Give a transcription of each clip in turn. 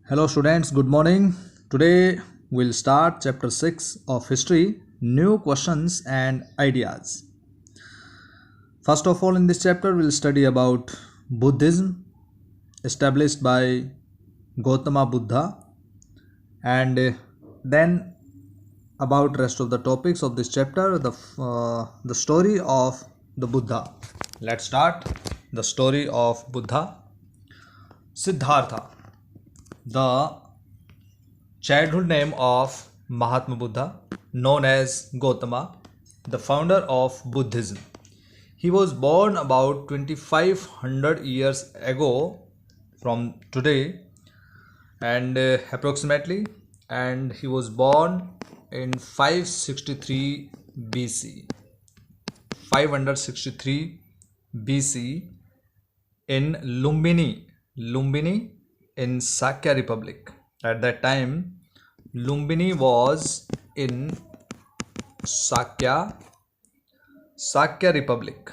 Hello students, good morning. Today we'll start chapter 6 of history, new questions and ideas. First of all, in this chapter we'll study about Buddhism established by Gautama Buddha, and then about rest of the topics of this chapter, the story of the Buddha. Let's start the story of Buddha. Siddhartha, the childhood name of Mahatma Buddha, known as Gautama, the founder of Buddhism. He was born about 2500 years ago from today, and approximately, and he was born in 563 BC. 563 BC in Lumbini in Sakya Republic. At that time, Lumbini was in Sakya Republic,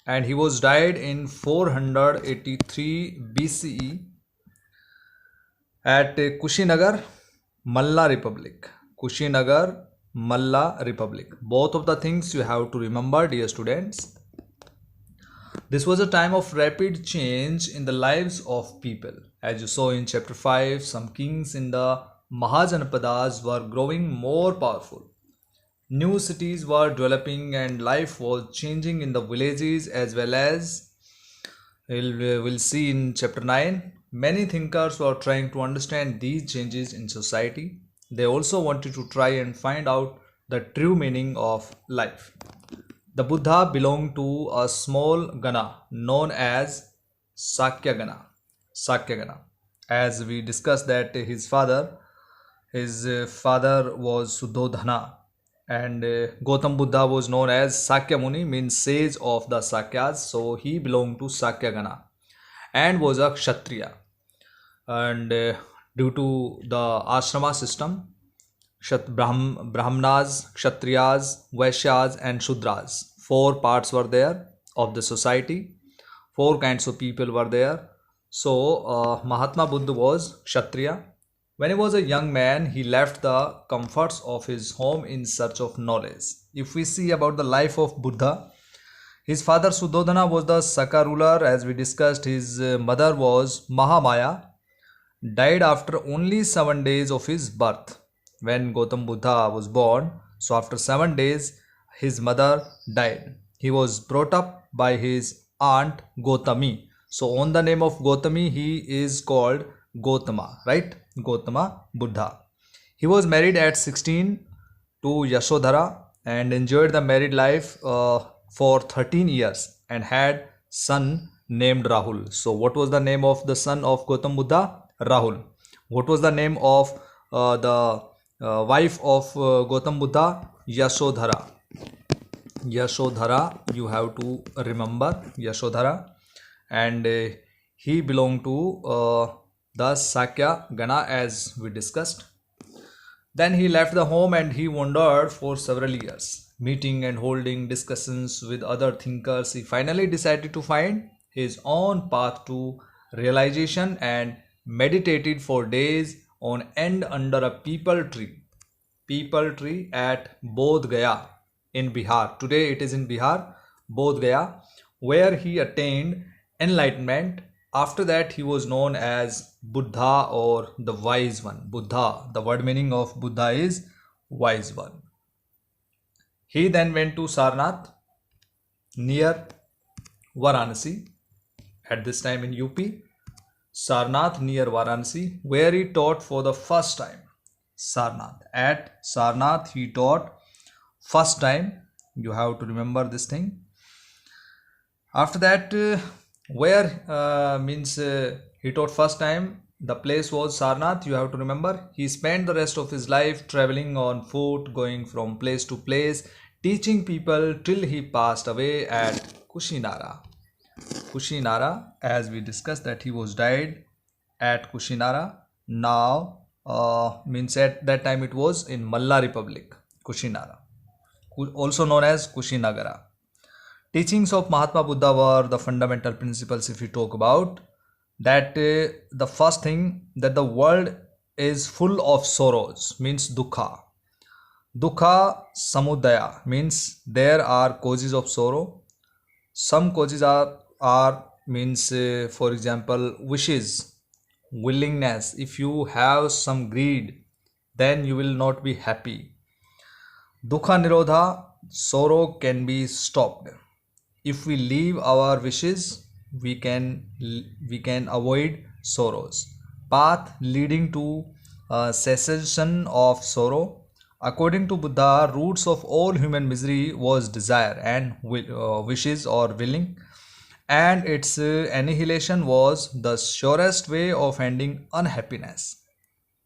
and he was died in 483 BCE at Kushinagar, Malla Republic. Kushinagar, Malla Republic. Both of the things you have to remember, dear students. This was a time of rapid change in the lives of people. As you saw in chapter 5, some kings in the Mahajanapadas were growing more powerful. New cities were developing and life was changing in the villages as well as we'll see in chapter 9. Many thinkers were trying to understand these changes in society. They also wanted to try and find out the true meaning of life. The Buddha belonged to a small Gana known as Sakyagana. Sakyagana. As we discussed that his father was Suddhodana, and Gautam Buddha was known as Sakyamuni, means sage of the Sakyas. So he belonged to Sakyagana and was a Kshatriya. And due to the ashrama system, Brahmanas, Kshatriyas, Vaishyas and Shudras. 4 parts were there of the society. 4 kinds of people were there. So Mahatma Buddha was Kshatriya. When he was a young man, he left the comforts of his home in search of knowledge. If we see about the life of Buddha, his father Suddhodana was the Saka ruler. As we discussed, his mother was Mahamaya, died after only 7 days of his birth. When Gautam Buddha was born, so after 7 days, his mother died. He was brought up by his aunt Gautami. So on the name of Gautami, he is called Gautama, right? Gautama Buddha. He was married at 16 to Yashodhara and enjoyed the married life for 13 years and had son named Rahul. So what was the name of the son of Gautam Buddha? Rahul. What was the name of the wife of Gautam Buddha? Yashodhara. Yashodhara, you have to remember Yashodhara, and he belonged to the Sakya Gana, as we discussed. Then he left the home and he wandered for several years, meeting and holding discussions with other thinkers. He finally decided to find his own path to realization and meditated for days on end under a peepal tree at Bodh Gaya in Bihar. Today it is in Bihar, Bodh Gaya, where he attained enlightenment. After that, he was known as Buddha or the wise one. Buddha, the word meaning of Buddha is wise one. He then went to Sarnath near Varanasi, at this time in UP. Sarnath near Varanasi, where he taught for the first time. Sarnath. At Sarnath, he taught first time. You have to remember this thing. After that, he taught first time. The place was Sarnath. You have to remember. He spent the rest of his life traveling on foot, going from place to place, teaching people till he passed away at Kushinara. Kushinara, as we discussed that he was died at Kushinara. Now at that time it was in Malla Republic, Kushinara, also known as Kushinagara. Teachings of Mahatma Buddha were the fundamental principles if we talk about that the first thing, that the world is full of sorrows, means dukha. Dukha samudaya means there are causes of sorrow. Some causes are means for example wishes, willingness. If you have some greed, then you will not be happy. Dukha nirodha, sorrow can be stopped. If we leave our wishes, we can avoid sorrows. Path leading to cessation of sorrow. According to Buddha, roots of all human misery was desire and wishes or willing, and its annihilation was the surest way of ending unhappiness.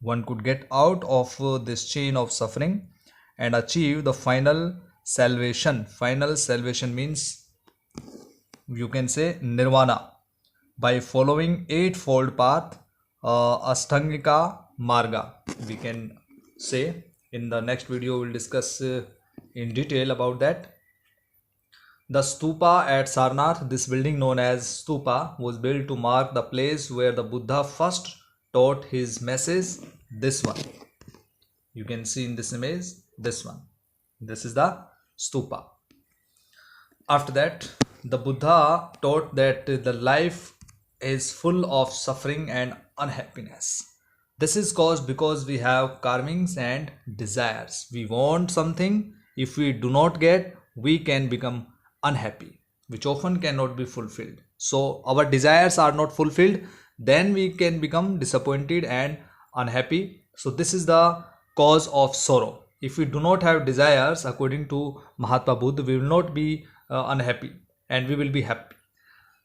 One could get out of this chain of suffering and achieve the final salvation. Final salvation means, you can say, nirvana, by following eightfold path, Ashtangika Marga. We can say in the next video we'll discuss in detail about that. The stupa at Sarnath, this building known as stupa, was built to mark the place where the Buddha first taught his message. This one, you can see in this image, this one. This is the stupa. After that, the Buddha taught that the life is full of suffering and unhappiness. This is caused because we have karmings and desires. We want something. If we do not get, we can become unhappy, which often cannot be fulfilled. So our desires are not fulfilled, then we can become disappointed and unhappy. So this is the cause of sorrow. If we do not have desires, according to Mahatma Buddha, we will not be unhappy, and we will be happy.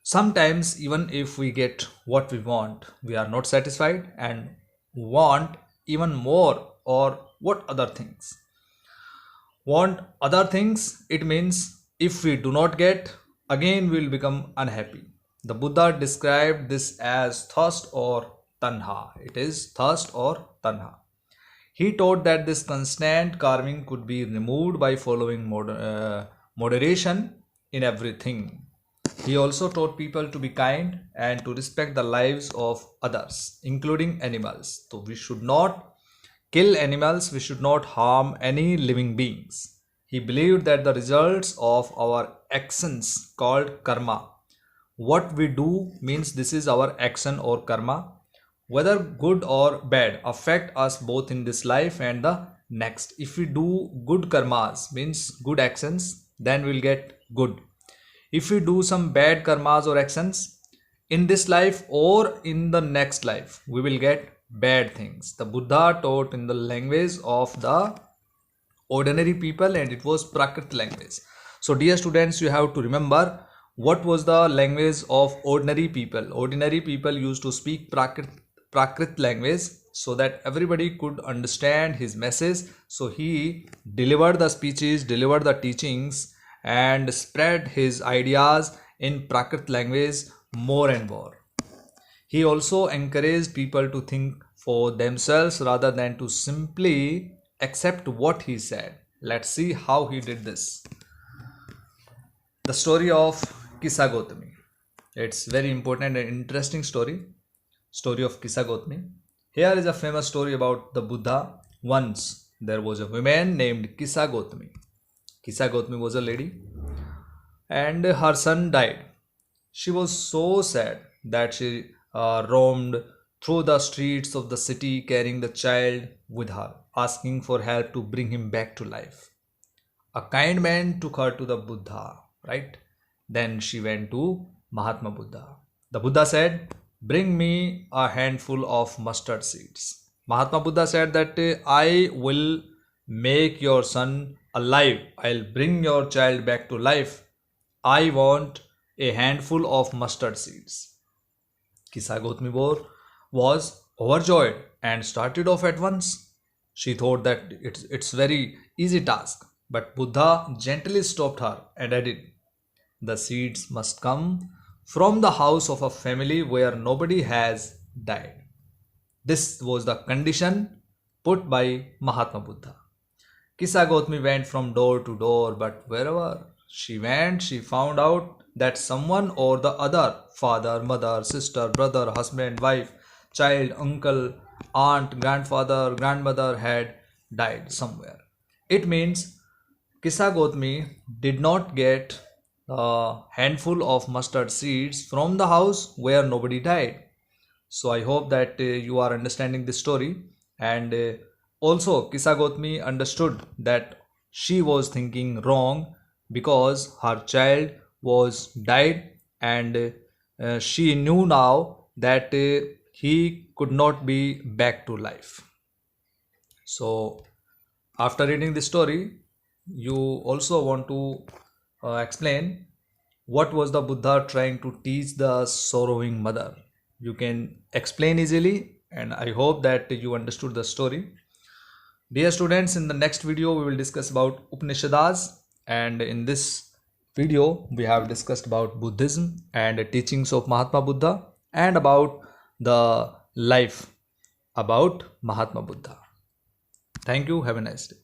Sometimes even if we get what we want, we are not satisfied and want even more, or what other things. Want other things, it means if we do not get, again we will become unhappy. The Buddha described this as thirst or tanha. It is thirst or tanha. He taught that this constant karming could be removed by following moderation in everything. He also taught people to be kind and to respect the lives of others, including animals. So we should not kill animals, we should not harm any living beings. He believed that the results of our actions, called karma, what we do means this is our action or karma, whether good or bad, affect us both in this life and the next. If we do good karmas, means good actions, then we'll get good. If we do some bad karmas or actions in this life or in the next life, we will get bad things. The Buddha taught in the language of the ordinary people, and it was Prakrit language. So dear students, you have to remember what was the language of ordinary people. Ordinary people used to speak Prakrit language so that everybody could understand his message. So he delivered the speeches, delivered the teachings, and spread his ideas in Prakrit language more and more. He also encouraged people to think for themselves rather than to simply accept what he said. Let's see how he did this. The story of Kissa Gotami. It's very important and interesting story of Kissa Gotami. Here is a famous story about the Buddha. Once there was a woman named Kissa Gotami. Kissa Gotami was a lady, and her son died. She was so sad that she roamed through the streets of the city carrying the child with her, asking for help to bring him back to life. A kind man took her to the Buddha, right? Then she went to Mahatma Buddha. The Buddha said, "Bring me a handful of mustard seeds." Mahatma Buddha said that I will make your son alive. I'll bring your child back to life. I want a handful of mustard seeds. Kissa Gotami was overjoyed and started off at once. She thought that it's very easy task, but Buddha gently stopped her and added, "The seeds must come from the house of a family where nobody has died." This was the condition put by Mahatma Buddha. Kissa Gotami went from door to door, but wherever she went, she found out that someone or the other, father, mother, sister, brother, husband, wife, child, uncle, aunt, grandfather, grandmother had died somewhere. It means Kissa Gotmi did not get a handful of mustard seeds from the house where nobody died. So I hope that you are understanding this story. And also, Kissa Gotmi understood that she was thinking wrong because her child was died, and she knew now that he could not be back to life. So after reading this story, you also want to explain what was the Buddha trying to teach the sorrowing mother. You can explain easily, and I hope that you understood the story. Dear students, in the next video we will discuss about Upanishads, and in this video we have discussed about Buddhism and the teachings of Mahatma Buddha, and about the life about Mahatma Buddha. Thank you. Have a nice day.